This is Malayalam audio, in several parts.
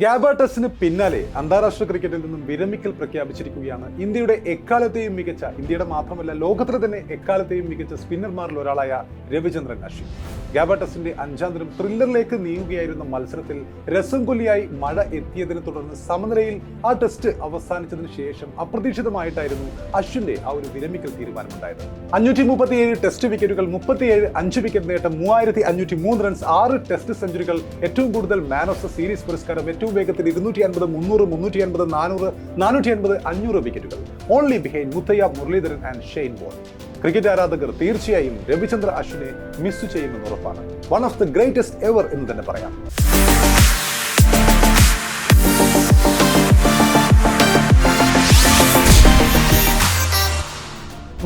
ഗാബ ടെസ്റ്റിന് പിന്നാലെ അന്താരാഷ്ട്ര ക്രിക്കറ്റിൽ നിന്നും വിരമിക്കൽ പ്രഖ്യാപിച്ചിരിക്കുകയാണ് ഇന്ത്യയുടെ എക്കാലത്തെയും മികച്ച, ഇന്ത്യയുടെ മാത്രമല്ല ലോകത്തിലെ തന്നെ എക്കാലത്തെയും മികച്ച സ്പിന്നർമാരിൽ ഒരാളായ രവിചന്ദ്രൻ അശ്വിൻ. ഗാബ ടെസ്റ്റിന്റെ 5ാം ദിനം ത്രില്ലറിലേക്ക് നീങ്ങുകയായിരുന്ന മത്സരത്തിൽ രസം കൊല്ലിയായി മഴ എത്തിയതിനെ തുടർന്ന് സമനിലയിൽ ആ ടെസ്റ്റ് അവസാനിച്ചതിന് ശേഷം അപ്രതീക്ഷിതമായിട്ടായിരുന്നു അശ്വിന്റെ ആ ഒരു വിരമിക്കൽ തീരുമാനമുണ്ടായത്. 537 ടെസ്റ്റ് വിക്കറ്റുകൾ, 37 5 വിക്കറ്റ് നേട്ടം, 3503 റൺസ്, 6 ടെസ്റ്റ് സെഞ്ചുറികൾ, ഏറ്റവും കൂടുതൽ മാൻ ഓഫ് ദ സീരീസ് പുരസ്കാരം, ഏറ്റവും വേഗത്തിൽ 250, 300, 350, 400, 480, 500 വിക്കറ്റുകൾ. Only behind Muttiah, Muralitharan and Shane Warne. Cricket ആരാധകർ തീർച്ചയായും രവിചന്ദ്ര അശ്വിനെ മിസ് ചെയ്യുമെന്ന് ഉറപ്പാണ്. One of the greatest ever എന്ന് തന്നെ പറയാം.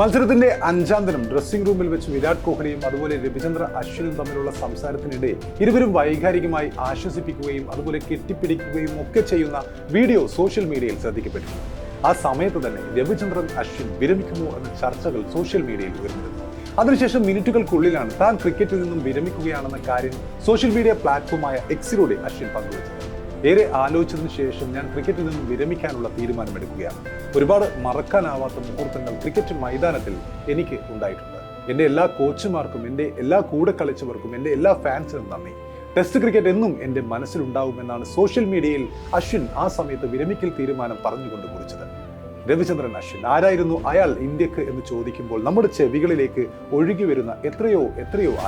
മത്സരത്തിന്റെ 5ാം ദിനം ഡ്രസ്സിംഗ് റൂമിൽ വെച്ച് വിരാട് കോഹ്ലിയും അതുപോലെ രവിചന്ദ്ര അശ്വിനും തമ്മിലുള്ള സംസാരത്തിനിടെ ഇരുവരും വൈകാരികമായി ആശ്വസിപ്പിക്കുകയും അതുപോലെ കെട്ടിപ്പിടിക്കുകയും ഒക്കെ ചെയ്യുന്ന വീഡിയോ സോഷ്യൽ മീഡിയയിൽ ശ്രദ്ധിക്കപ്പെട്ടിരുന്നു. ആ സമയത്ത് തന്നെ രവിചന്ദ്രൻ അശ്വിൻ വിരമിക്കുമോ എന്ന ചർച്ചകൾ സോഷ്യൽ മീഡിയയിൽ ഉയർന്നിരുന്നു. അതിനുശേഷം മിനിറ്റുകൾക്കുള്ളിലാണ് താൻ ക്രിക്കറ്റിൽ നിന്നും വിരമിക്കുകയാണെന്ന കാര്യം സോഷ്യൽ മീഡിയ പ്ലാറ്റ്ഫോമായ എക്സിലൂടെ അശ്വിൻ പങ്കുവച്ചത്. ഏറെ ആലോചിച്ചതിന് ശേഷം ഞാൻ ക്രിക്കറ്റിൽ നിന്നും വിരമിക്കാനുള്ള തീരുമാനമെടുക്കുകയാണ്. ഒരുപാട് മറക്കാനാവാത്ത മുഹൂർത്തങ്ങൾ ക്രിക്കറ്റ് മൈതാനത്തിൽ എനിക്ക് ഉണ്ടായിട്ടുണ്ട്. എൻ്റെ എല്ലാ കോച്ചുമാർക്കും, എൻ്റെ എല്ലാ കൂടെ കളിച്ചവർക്കും, എൻ്റെ എല്ലാ ഫാൻസിനും നന്ദി. ടെസ്റ്റ് ക്രിക്കറ്റ് എന്നും എൻ്റെ മനസ്സിലുണ്ടാവുമെന്നാണ് സോഷ്യൽ മീഡിയയിൽ അശ്വിൻ ആ സമയത്ത് വിരമിക്കൽ തീരുമാനം പറഞ്ഞുകൊണ്ട് കുറിച്ചത്. രവിചന്ദ്രൻ അശ്വിൻ ആരായിരുന്നു അയാൾ ഇന്ത്യക്ക് എന്ന് ചോദിക്കുമ്പോൾ നമ്മുടെ ചെവികളിലേക്ക് ഒഴുകി വരുന്ന എത്രയോ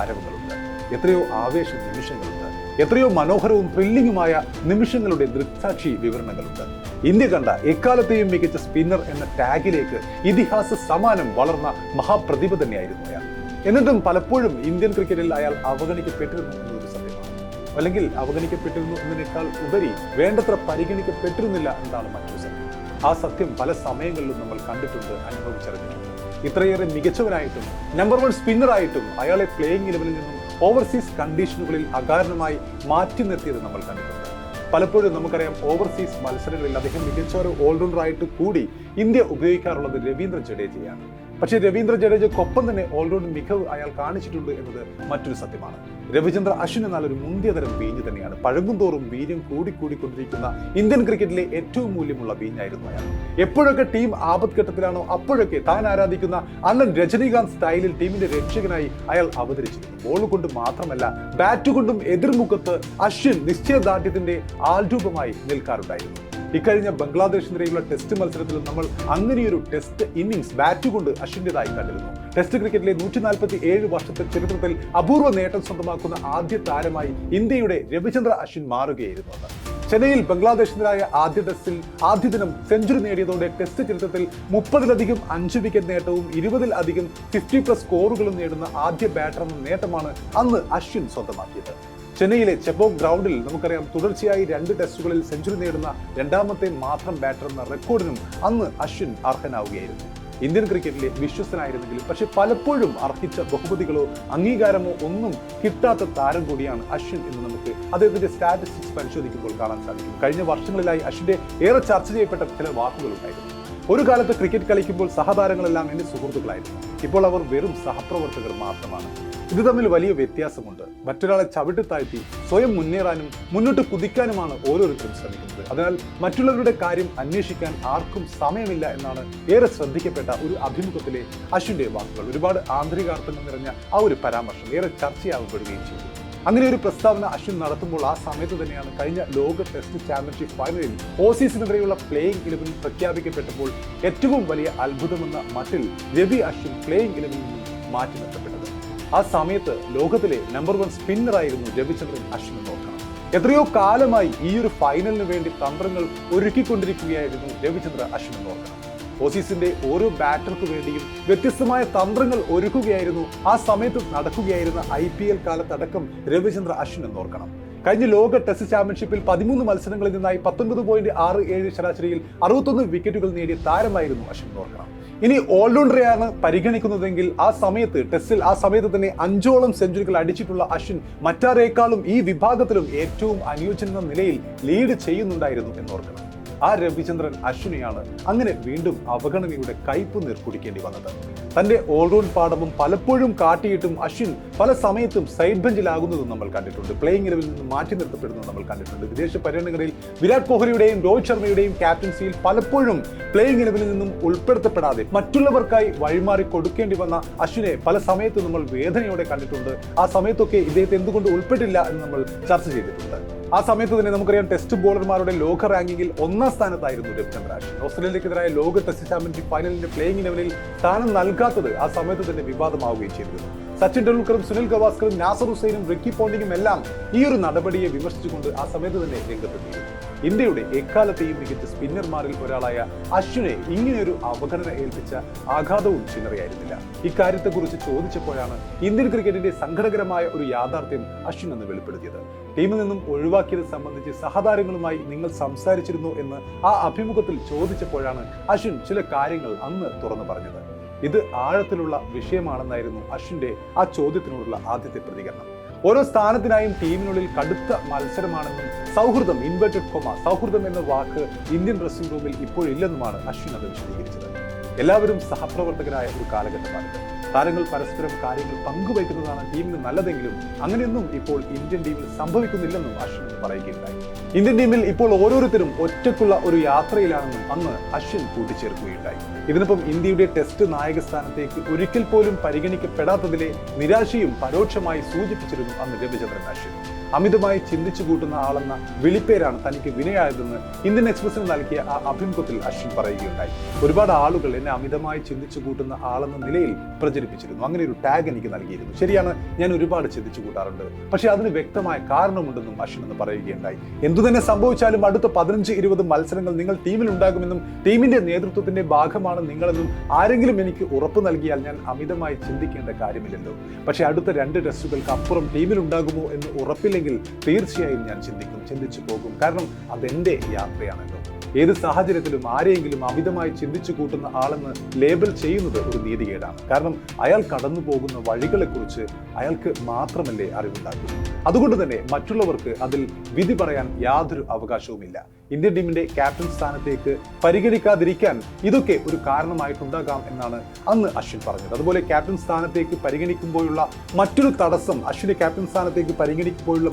ആരവങ്ങളുണ്ട്, എത്രയോ ആവേശ നിമിഷങ്ങളുണ്ട്, എത്രയോ മനോഹരവും ത്രില്ലിങ്ങുമായ നിമിഷങ്ങളുടെ ദൃക്സാക്ഷി വിവരണങ്ങളുണ്ട്. ഇന്ത്യ കണ്ട എക്കാലത്തെയും മികച്ച സ്പിന്നർ എന്ന ടാഗിലേക്ക് ഇതിഹാസ സമാനം വളർന്ന മഹാപ്രതിഭ തന്നെയായിരുന്നു അയാൾ. എന്നിട്ടും പലപ്പോഴും ഇന്ത്യൻ ക്രിക്കറ്റിൽ അയാൾ അവഗണിക്കപ്പെട്ടിരുന്നു എന്നൊരു സത്യമാണ്. അല്ലെങ്കിൽ അവഗണിക്കപ്പെട്ടിരുന്നു എന്നതിനേക്കാൾ ഉപരി വേണ്ടത്ര പരിഗണിക്കപ്പെട്ടിരുന്നില്ല എന്നതാണ് മറ്റൊരു സത്യം. ആ സത്യം പല സമയങ്ങളിലും നമ്മൾ കണ്ടിട്ടുണ്ട്, അനുഭവിച്ചറിഞ്ഞിട്ടുണ്ട്. ഇത്രയേറെ മികച്ചവനായിട്ടും നമ്പർ 1 സ്പിന്നറായിട്ടും അയാളെ പ്ലേയിങ് ലെവലിൽ നിന്നും ഓവർസീസ് കണ്ടീഷനുകളിൽ അകാരണമായി മാറ്റി നിർത്തിയത് നമ്മൾ കണ്ടിട്ടുണ്ട്. പലപ്പോഴും നമുക്കറിയാം, ഓവർസീസ് മത്സരങ്ങളിൽ അദ്ദേഹം മികച്ച ഒരു ഓൾറൗണ്ടറായിട്ട് കൂടി ഇന്ത്യ ഉപയോഗിക്കാറുള്ളത് രവീന്ദ്ര ജഡേജയാണ്. പക്ഷേ രവീന്ദ്ര ജഡേജയ്ക്കൊപ്പം തന്നെ ഓൾറൗണ്ട് മികവ് അയാൾ കാണിച്ചിട്ടുണ്ട് എന്നത് മറ്റൊരു സത്യമാണ്. രവിചന്ദ്ര അശ്വിൻ എന്നാൽ ഒരു മുന്തിയതരം വീഞ്ഞ് തന്നെയാണ്. പഴകുന്തോറും വീര്യം കൂടിക്കൊണ്ടിരിക്കുന്ന ഇന്ത്യൻ ക്രിക്കറ്റിലെ ഏറ്റവും മൂല്യമുള്ള വീഞ്ഞായിരുന്നു അയാൾ. എപ്പോഴൊക്കെ ടീം ആപത്ഘട്ടത്തിലാണോ അപ്പോഴൊക്കെ താൻ ആരാധിക്കുന്ന അണ്ണൻ രജനീകാന്ത് സ്റ്റൈലിൽ ടീമിന്റെ രക്ഷകനായി അയാൾ അവതരിച്ചിരുന്നു. ബോൾ കൊണ്ട് മാത്രമല്ല, ബാറ്റ് കൊണ്ടും എതിർമുഖത്ത് അശ്വിൻ നിശ്ചയദാർഢ്യത്തിന്റെ ആൾരൂപമായി നിൽക്കാറുണ്ടായിരുന്നു. ഇക്കഴിഞ്ഞ ബംഗ്ലാദേശിനെതിരെയുള്ള ടെസ്റ്റ് മത്സരത്തിലും നമ്മൾ അങ്ങനെയൊരു ടെസ്റ്റ് ഇന്നിംഗ്സ് ബാറ്റ് കൊണ്ട് അശ്വിൻ്റെതായി കണ്ടിരുന്നു. ടെസ്റ്റ് ക്രിക്കറ്റിലെ 147 വർഷത്തെ ചരിത്രത്തിൽ അപൂർവ നേട്ടം സ്വന്തമാക്കുന്ന ആദ്യ താരമായി ഇന്ത്യയുടെ രവിചന്ദ്ര അശ്വിൻ മാറുകയായിരുന്നു അന്ന്. ചെന്നൈയിൽ ബംഗ്ലാദേശിനെതിരായ ആദ്യ ടെസ്റ്റിൽ ആദ്യ ദിനം സെഞ്ചുറി നേടിയതോടെ ടെസ്റ്റ് ചരിത്രത്തിൽ 30-ലധികം 5 വിക്കറ്റ് നേട്ടവും 20-ലധികം 50+ സ്കോറുകളും നേടുന്ന ആദ്യ ബാറ്റർ എന്ന നേട്ടമാണ് അന്ന് അശ്വിൻ സ്വന്തമാക്കിയത്. ചെന്നൈയിലെ ചെപ്പോക്ക് ഗ്രൗണ്ടിൽ നമുക്കറിയാം, തുടർച്ചയായി 2 ടെസ്റ്റുകളിൽ സെഞ്ചുറി നേടുന്ന രണ്ടാമത്തെ മാത്രം ബാറ്റർ എന്ന റെക്കോർഡിനും അന്ന് അശ്വിൻ അർഹനാവുകയായിരുന്നു. ഇന്ത്യൻ ക്രിക്കറ്റിലെ വിശ്വസ്തനായിരുന്നെങ്കിലും പക്ഷെ പലപ്പോഴും അർഹിച്ച ബഹുമതികളോ അംഗീകാരമോ ഒന്നും കിട്ടാത്ത താരം കൂടിയാണ് അശ്വിൻ എന്ന് നമുക്ക് അദ്ദേഹത്തിന്റെ സ്റ്റാറ്റിസ്റ്റിക്സ് പരിശോധിക്കുമ്പോൾ കാണാൻ സാധിക്കും. കഴിഞ്ഞ വർഷങ്ങളിലായി അശ്വിന്റെ ഏറെ ചർച്ച ചെയ്യപ്പെട്ട ചില വാക്കുകളുണ്ടായിരുന്നു. ഒരു കാലത്ത് ക്രിക്കറ്റ് കളിക്കുമ്പോൾ സഹതാരങ്ങളെല്ലാം എൻ്റെ സുഹൃത്തുക്കളായിരുന്നു. ഇപ്പോൾ അവർ വെറും സഹപ്രവർത്തകർ മാത്രമാണ്. ഇത് തമ്മിൽ വലിയ വ്യത്യാസമുണ്ട്. മറ്റൊരാളെ ചവിട്ടിത്താഴ്ത്തി സ്വയം മുന്നേറാനും മുന്നോട്ട് കുതിക്കാനുമാണ് ഓരോരുത്തരും ശ്രമിക്കുന്നത്. അതിനാൽ മറ്റുള്ളവരുടെ കാര്യം അന്വേഷിക്കാൻ ആർക്കും സമയമില്ല എന്നാണ് ഏറെ ശ്രദ്ധിക്കപ്പെട്ട ഒരു അഭിമുഖത്തിലെ അശ്വിന്റെ വാക്കുകൾ. ഒരുപാട് ആന്തരികാർത്ഥങ്ങൾ നിറഞ്ഞ ആ ഒരു പരാമർശം ഏറെ ചർച്ചയാവപ്പെടുകയും ചെയ്തു. അങ്ങനെ ഒരു പ്രസ്താവന അശ്വിൻ നടത്തുമ്പോൾ ആ സമയത്ത് തന്നെയാണ് കഴിഞ്ഞ ലോക ടെസ്റ്റ് ചാമ്പ്യൻഷിപ്പ് ഫൈനലിൽ ഓസീസിനെതിരെയുള്ള പ്ലേയിങ് 11 പ്രഖ്യാപിക്കപ്പെട്ടപ്പോൾ ഏറ്റവും വലിയ അത്ഭുതമെന്ന മട്ടിൽ രവി അശ്വിൻ പ്ലേയിങ് 11 നിന്നും മാറ്റി നിർത്തപ്പെട്ടത്. ആ സമയത്ത് ലോകത്തിലെ നമ്പർ 1 സ്പിന്നറായിരുന്നു രവിചന്ദ്രൻ അശ്വിൻ എന്ന് ഓർക്കണം. എത്രയോ കാലമായി ഈ ഒരു ഫൈനലിന് വേണ്ടി തന്ത്രങ്ങൾ ഒരുക്കിക്കൊണ്ടിരിക്കുകയായിരുന്നു രവിചന്ദ്ര അശ്വിൻ എന്ന് ഓർക്കണം. ഓസീസിന്റെ ഓരോ ബാറ്റർക്ക് വേണ്ടിയും വ്യത്യസ്തമായ തന്ത്രങ്ങൾ ഒരുക്കുകയായിരുന്നു ആ സമയത്ത് നടക്കുകയായിരുന്ന IPL കാലത്തടക്കം രവിചന്ദ്ര അശ്വിൻ എന്ന് ഓർക്കണം. കഴിഞ്ഞ ലോക ടെസ്റ്റ് ചാമ്പ്യൻഷിപ്പിൽ 13 മത്സരങ്ങളിൽ നിന്നായി 19.67 ശരാശരിയിൽ 61 വിക്കറ്റുകൾ നേടിയ താരമായിരുന്നു അശ്വിൻ എന്ന് ഓർക്കണം. ഇനി ഓൾറൗണ്ടറെയാണ് പരിഗണിക്കുന്നതെങ്കിൽ ആ സമയത്ത് ടെസ്റ്റിൽ ആ സമയത്ത് തന്നെ 5ഓളം സെഞ്ചുറികൾ അടിച്ചിട്ടുള്ള അശ്വിൻ മറ്റാരേക്കാളും ഈ വിഭാഗത്തിലും ഏറ്റവും അനുയോജ്യന നിലയിൽ ലീഡ് ചെയ്യുന്നുണ്ടായിരുന്നു എന്നോർക്കണം. ആ രവിചന്ദ്രൻ അശ്വിനെയാണ് അങ്ങനെ വീണ്ടും അവഗണനയുടെ കയ്പ് നീർ കുടിക്കേണ്ടി വന്നത്. തന്റെ ഓൾറൗണ്ട് പാഠവും പലപ്പോഴും കാട്ടിയിട്ടും അശ്വിൻ പല സമയത്തും സൈഡ് ബെഞ്ചിലാകുന്നതും നമ്മൾ കണ്ടിട്ടുണ്ട്. പ്ലേയിങ് ഇലവനിൽ നിന്ന് മാറ്റി നിർത്തപ്പെടുന്നത് നമ്മൾ കണ്ടിട്ടുണ്ട്. വിദേശ പര്യടനങ്ങളിൽ വിരാട് കോഹ്ലിയുടെയും രോഹിത് ശർമ്മയുടെയും ക്യാപ്റ്റൻസിയിൽ പലപ്പോഴും പ്ലേയിങ് ഇലവനിൽ നിന്നും ഉൾപ്പെടുത്തപ്പെടാതെ മറ്റുള്ളവർക്കായി വഴിമാറി കൊടുക്കേണ്ടി വന്ന അശ്വിനെ പല സമയത്തും നമ്മൾ വേദനയോടെ കണ്ടിട്ടുണ്ട്. ആ സമയത്തൊക്കെ ഇദ്ദേഹത്തെ എന്തുകൊണ്ട് ഉൾപ്പെട്ടില്ല എന്ന് നമ്മൾ ചർച്ച ചെയ്തിട്ടുണ്ട്. ആ സമയത്ത് തന്നെ നമുക്കറിയാം, ടെസ്റ്റ് ബോളർമാരുടെ ലോക റാങ്കിങ്ങിൽ 1ാം സ്ഥാനത്തായിരുന്നു രവിചന്ദ്രൻ അശ്വിൻ. ഓസ്ട്രേലിയക്കെതിരായ ലോക ടെസ്റ്റ് ചാമ്പ്യൻഷിപ്പ് ഫൈനലിന്റെ പ്ലേയിങ് ഇലവനിൽ സ്ഥാനം നൽകാത്തത് ആ സമയത്ത് തന്നെ വിവാദമാവുകയും ചെയ്തിരുന്നു. സച്ചിൻ ടെണ്ടുൽക്കറും സുനിൽ ഗവാസ്കറും നാസർ ഹുസൈനും റിക്കി പോണ്ടിങ്ങും എല്ലാം ഈ ഒരു നടപടിയെ വിമർശിച്ചുകൊണ്ട് ആ സമയത്ത് തന്നെ രംഗത്തെത്തിയിരുന്നു. ഇന്ത്യയുടെ എക്കാലത്തെയും മികച്ച സ്പിന്നർമാരിൽ ഒരാളായ അശ്വിനെ ഇങ്ങനെയൊരു അവഗണന ഏൽപ്പിച്ച ആഘാതവും ചില്ലറയായിരുന്നില്ല. ഇക്കാര്യത്തെക്കുറിച്ച് ചോദിച്ചപ്പോഴാണ് ഇന്ത്യൻ ക്രിക്കറ്റിന്റെ സങ്കടകരമായ ഒരു യാഥാർത്ഥ്യം അശ്വിൻ എന്ന് വെളിപ്പെടുത്തിയത്. ടീമിൽ നിന്നും ഒഴിവാക്കിയത് സംബന്ധിച്ച് സഹതാരങ്ങളുമായി നിങ്ങൾ സംസാരിച്ചിരുന്നു എന്ന് ആ അഭിമുഖത്തിൽ ചോദിച്ചപ്പോഴാണ് അശ്വിൻ ചില കാര്യങ്ങൾ അന്ന് തുറന്നു പറഞ്ഞത്. ഇത് ആഴത്തിലുള്ള വിഷയമാണെന്നായിരുന്നു അശ്വിന്റെ ആ ചോദ്യത്തിനോടുള്ള ആദ്യത്തെ പ്രതികരണം. ഓരോ സ്ഥാനത്തിനായും ടീമിനുള്ളിൽ കടുത്ത മത്സരമാണെന്നും സൗഹൃദം ഇൻവെർട്ടഡ് കൊമ സൗഹൃദം എന്ന വാക്ക് ഇന്ത്യൻ ഡ്രസ്സിംഗ് റൂമിൽ ഇപ്പോഴില്ലെന്നുമാണ് അശ്വിൻ അത് വിശദീകരിച്ചത്. എല്ലാവരും സഹപ്രവർത്തകരായ ഒരു കാലഘട്ടമാണിത്. താരങ്ങൾ പരസ്പരം കാര്യങ്ങൾ പങ്കുവയ്ക്കുന്നതാണ് ടീമിന് നല്ലതെങ്കിലും അങ്ങനെയൊന്നും ഇപ്പോൾ ഇന്ത്യൻ ടീമിൽ സംഭവിക്കുന്നില്ലെന്നും അശ്വിൻ പറയുകയുണ്ടായി. ഇന്ത്യൻ ടീമിൽ ഇപ്പോൾ ഓരോരുത്തരും ഒറ്റയ്ക്കുള്ള ഒരു യാത്രയിലാണെന്നും അന്ന് അശ്വിൻ കൂട്ടിച്ചേർക്കുകയുണ്ടായി. ഇതിനൊപ്പം ഇന്ത്യയുടെ ടെസ്റ്റ് നായക സ്ഥാനത്തേക്ക് ഒരിക്കൽ പോലും പരിഗണിക്കപ്പെടാത്തതിലെ നിരാശയും പരോക്ഷമായി സൂചിപ്പിച്ചിരുന്നു അന്ന് രവിചന്ദ്രൻ അശ്വിൻ. അമിതമായി ചിന്തിച്ചു കൂട്ടുന്ന ആളെന്ന വിളിപ്പേരാണ് തനിക്ക് വിനയായതെന്ന് ഇന്ത്യൻ എക്സ്പ്രസിന് നൽകിയ ആ അഭിമുഖത്തിൽ അശ്വിൻ പറയുകയുണ്ടായി. ഒരുപാട് ആളുകൾ എന്നെ അമിതമായി ചിന്തിച്ചു കൂട്ടുന്ന ആളെന്ന നിലയിൽ പ്രചരിപ്പിച്ചിരുന്നു. അങ്ങനെ ഒരു ടാഗ് എനിക്ക് നൽകിയിരുന്നു. ശരിയാണ്, ഞാൻ ഒരുപാട് ചിന്തിച്ചു കൂട്ടാറുണ്ട്. പക്ഷേ അതിന് വ്യക്തമായ കാരണമുണ്ടെന്നും അശ്വിൻ എന്ന് പറയുകയുണ്ടായി. എന്തുതന്നെ സംഭവിച്ചാലും അടുത്ത 15-20 മത്സരങ്ങൾ നിങ്ങൾ ടീമിൽ ഉണ്ടാകുമെന്നും ടീമിന്റെ നേതൃത്വത്തിന്റെ ഭാഗമാണ് നിങ്ങളെന്നും ആരെങ്കിലും എനിക്ക് ഉറപ്പ് നൽകിയാൽ ഞാൻ അമിതമായി ചിന്തിക്കേണ്ട കാര്യമില്ലല്ലോ. പക്ഷേ അടുത്ത 2 ടെസ്റ്റുകൾക്ക് അപ്പുറം ടീമിൽ ഉണ്ടാകുമോ എന്ന് ഉറപ്പില്ലെങ്കിൽ തീർച്ചയായും ഞാൻ ചിന്തിച്ചു പോകും. കാരണം അതെന്റെ യാത്രയാണല്ലോ. ഏത് സാഹചര്യത്തിലും ആരെയെങ്കിലും അമിതമായി ചിന്തിച്ചു കൂട്ടുന്ന ആളെന്ന് ലേബൽ ചെയ്യുന്നത് ഒരു നീതികേടാണ്. കാരണം അയാൾ കടന്നു പോകുന്ന വഴികളെക്കുറിച്ച് അയാൾക്ക് മാത്രമല്ലേ അറിവുണ്ടാകൂ. അതുകൊണ്ട് തന്നെ മറ്റുള്ളവർക്ക് അതിൽ വിധി പറയാൻ യാതൊരു അവകാശവുമില്ല. ഇന്ത്യൻ ടീമിന്റെ ക്യാപ്റ്റൻ സ്ഥാനത്തേക്ക് പരിഗണിക്കാതിരിക്കാൻ ഇതൊക്കെ ഒരു കാരണമായിട്ടുണ്ടാകാം എന്നാണ് അന്ന് അശ്വിൻ പറഞ്ഞത്. അതുപോലെ ക്യാപ്റ്റൻ സ്ഥാനത്തേക്ക് പരിഗണിക്കുമ്പോഴുള്ള മറ്റൊരു തടസ്സം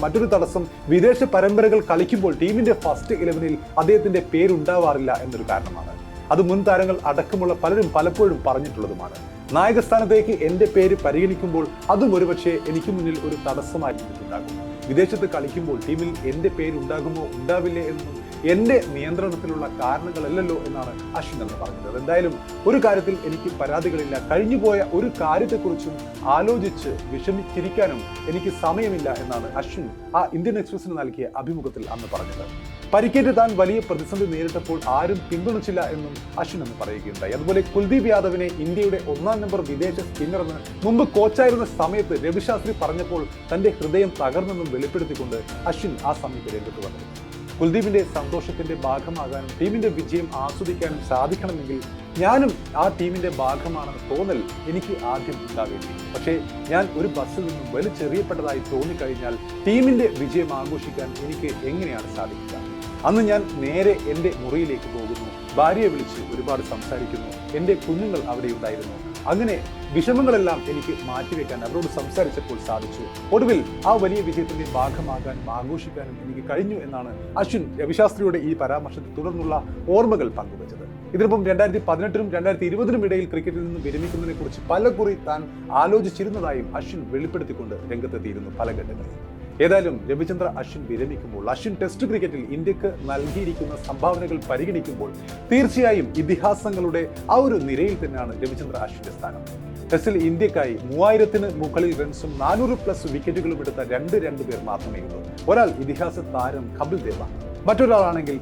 മറ്റൊരു തടസ്സം വിദേശ പരമ്പരകൾ കളിക്കുമ്പോൾ ടീമിന്റെ ഫസ്റ്റ് 11-ൽ അദ്ദേഹത്തിന്റെ പേരുണ്ടാവാറില്ല എന്നൊരു കാരണമാണ്. അത് മുൻ താരങ്ങൾ അടക്കമുള്ള പലരും പലപ്പോഴും പറഞ്ഞിട്ടുള്ളതുമാണ്. നായകസ്ഥാനത്തേക്ക് എന്റെ പേര് പരിഗണിക്കുമ്പോൾ അതും ഒരുപക്ഷെ എനിക്ക് മുന്നിൽ ഒരു തടസ്സമായി ഉണ്ടാകും. വിദേശത്ത് കളിക്കുമ്പോൾ ടീമിൽ എന്റെ പേരുണ്ടാകുമോ ഉണ്ടാവില്ലേ എന്നും എന്റെ നിയന്ത്രണത്തിലുള്ള കാരണങ്ങളല്ലല്ലോ എന്നാണ് അശ്വിൻ എന്ന് പറഞ്ഞത്. എന്തായാലും ഒരു കാര്യത്തിൽ എനിക്ക് പരാതികളില്ല. കഴിഞ്ഞുപോയ ഒരു കാര്യത്തെക്കുറിച്ചും ആലോചിച്ച് വിഷമിച്ചിരിക്കാനും എനിക്ക് സമയമില്ല എന്നാണ് അശ്വിൻ ആ ഇന്ത്യൻ എക്സ്പ്രസിന് നൽകിയ അഭിമുഖത്തിൽ അന്ന് പറഞ്ഞത്. പരിക്കേറ്റ് താൻ വലിയ പ്രതിസന്ധി നേരിട്ടപ്പോൾ ആരും പിന്തുണച്ചില്ല എന്നും അശ്വിൻ എന്ന് പറയുകയുണ്ടായി. അതുപോലെ കുൽദീപ് യാദവിനെ ഇന്ത്യയുടെ 1ാം നമ്പർ വിദേശ സ്പിന്നർ എന്ന് മുമ്പ് കോച്ചായിരുന്ന സമയത്ത് രവിശാസ്ത്രി പറഞ്ഞപ്പോൾ തന്റെ ഹൃദയം തകർന്നെന്നും വെളിപ്പെടുത്തിക്കൊണ്ട് അശ്വിൻ ആ സമയത്ത് രംഗത്ത് വന്നു. കുൽദീപിന്റെ സന്തോഷത്തിന്റെ ഭാഗമാകാനും ടീമിന്റെ വിജയം ആസ്വദിക്കാനും സാധിക്കണമെങ്കിൽ ഞാനും ആ ടീമിന്റെ ഭാഗമാണെന്ന് തോന്നൽ എനിക്ക് ആദ്യം ഉണ്ടാവേണ്ടിയിരുന്നു. പക്ഷേ ഞാൻ ഒരു ബസ്സിൽ നിന്നും വലിച്ചെറിയപ്പെട്ടതായി തോന്നിക്കഴിഞ്ഞാൽ ടീമിന്റെ വിജയം ആഘോഷിക്കാൻ എനിക്ക് എങ്ങനെയാണ് സാധിക്കുക? അന്ന് ഞാൻ നേരെ എൻ്റെ മുറിയിലേക്ക് പോകുന്നു, ഭാര്യയെ വിളിച്ച് ഒരുപാട് സംസാരിക്കുന്നു. എൻ്റെ കുഞ്ഞുങ്ങൾ അവിടെ ഉണ്ടായിരുന്നു. അങ്ങനെ വിഷമങ്ങളെല്ലാം എനിക്ക് മാറ്റിവെക്കാൻ അവരോട് സംസാരിച്ചപ്പോൾ സാധിച്ചു. ഒടുവിൽ ആ വലിയ വിജയത്തിന്റെ ഭാഗമാകാനും ആഘോഷിക്കാനും എനിക്ക് കഴിഞ്ഞു എന്നാണ് അശ്വിൻ രവിശാസ്ത്രിയുടെ ഈ പരാമർശത്തെ തുടർന്നുള്ള ഓർമ്മകൾ പങ്കുവച്ചത്. ഇതിനൊപ്പം 2018-നും 2020-നും ഇടയിൽ ക്രിക്കറ്റിൽ നിന്ന് വിരമിക്കുന്നതിനെ കുറിച്ച് പലകുറി താൻ ആലോചിച്ചിരുന്നതായും അശ്വിൻ വെളിപ്പെടുത്തിക്കൊണ്ട് രംഗത്തെത്തിയിരുന്നു പല ഘട്ടങ്ങളിൽ. ഏതായാലും രവിചന്ദ്ര അശ്വിൻ വിരമിക്കുമ്പോൾ അശ്വിൻ ടെസ്റ്റ് ക്രിക്കറ്റിൽ ഇന്ത്യക്ക് നൽകിയിരിക്കുന്ന സംഭാവനകൾ പരിഗണിക്കുമ്പോൾ തീർച്ചയായും ഇതിഹാസങ്ങളുടെ ആ ഒരു നിരയിൽ തന്നെയാണ് രവിചന്ദ്ര അശ്വിന്റെ സ്ഥാനം. ടെസ്റ്റിൽ ഇന്ത്യക്കായി 3000-ന് മുകളിൽ റൺസും 400+ വിക്കറ്റുകളും എടുത്ത രണ്ട് പേർ മാത്രമേ ഉള്ളൂ. ഒരാൾ ഇതിഹാസ താരം കപിൽ ദേവാണ്, മറ്റൊരാളാണെങ്കിൽ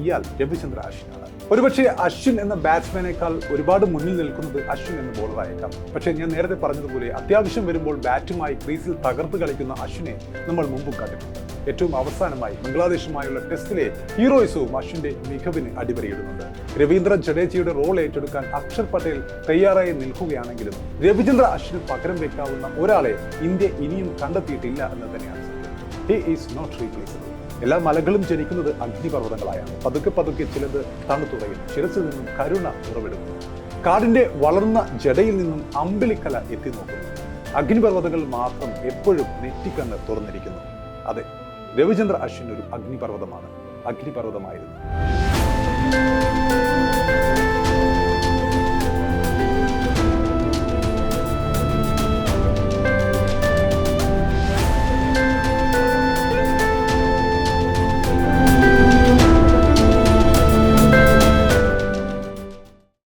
ഇയാൾ രവിചന്ദ്ര അശ്വിനാണ്. ഒരുപക്ഷെ അശ്വിൻ എന്ന ബാറ്റ്സ്മാനേക്കാൾ ഒരുപാട് മുന്നിൽ നിൽക്കുന്നത് അശ്വിൻ എന്ന ബോളറായേക്കാം. പക്ഷേ ഞാൻ നേരത്തെ പറഞ്ഞതുപോലെ അത്യാവശ്യം വരുമ്പോൾ ബാറ്റുമായി ക്രീസിൽ തകർത്ത് കളിക്കുന്ന അശ്വിനെ നമ്മൾ മുമ്പും കണ്ടിട്ടുണ്ട്. ഏറ്റവും അവസാനമായി ബംഗ്ലാദേശുമായുള്ള ടെസ്റ്റിലെ ഹീറോയിസവും അശ്വിന്റെ മികവിന് അടിവരയിടുന്നുണ്ട്. രവീന്ദ്ര ജഡേജയുടെ റോൾ ഏറ്റെടുക്കാൻ അക്ഷർ പട്ടേൽ തയ്യാറായി നിൽക്കുകയാണെങ്കിലും രവിചന്ദ്ര അശ്വിന് പകരം വെക്കാവുന്ന ഒരാളെ ഇന്ത്യ ഇനിയും കണ്ടെത്തിയിട്ടില്ല എന്ന് തന്നെയാണ് സത്യം. He is not replaceable. എല്ലാ മലകളും ജനിക്കുന്നത് അഗ്നിപർവ്വതങ്ങളായാണ്. പതുക്കെ ചിലത് തണുത്തുറയും, ശിരസിൽ നിന്നും കരുണ ഉറവിടുന്നു. കാടിന്റെ വളർന്ന ജടയിൽ നിന്നും അമ്പിളിക്കല എത്തി നോക്കുന്നു. അഗ്നിപർവ്വതങ്ങൾ മാത്രം എപ്പോഴും നെറ്റിക്കണ്ണ് തുറന്നിരിക്കുന്നു. അതെ, രവിചന്ദ്ര അശ്വിൻ ഒരു അഗ്നിപർവ്വതമാണ്, അഗ്നിപർവ്വതമായിരുന്നു.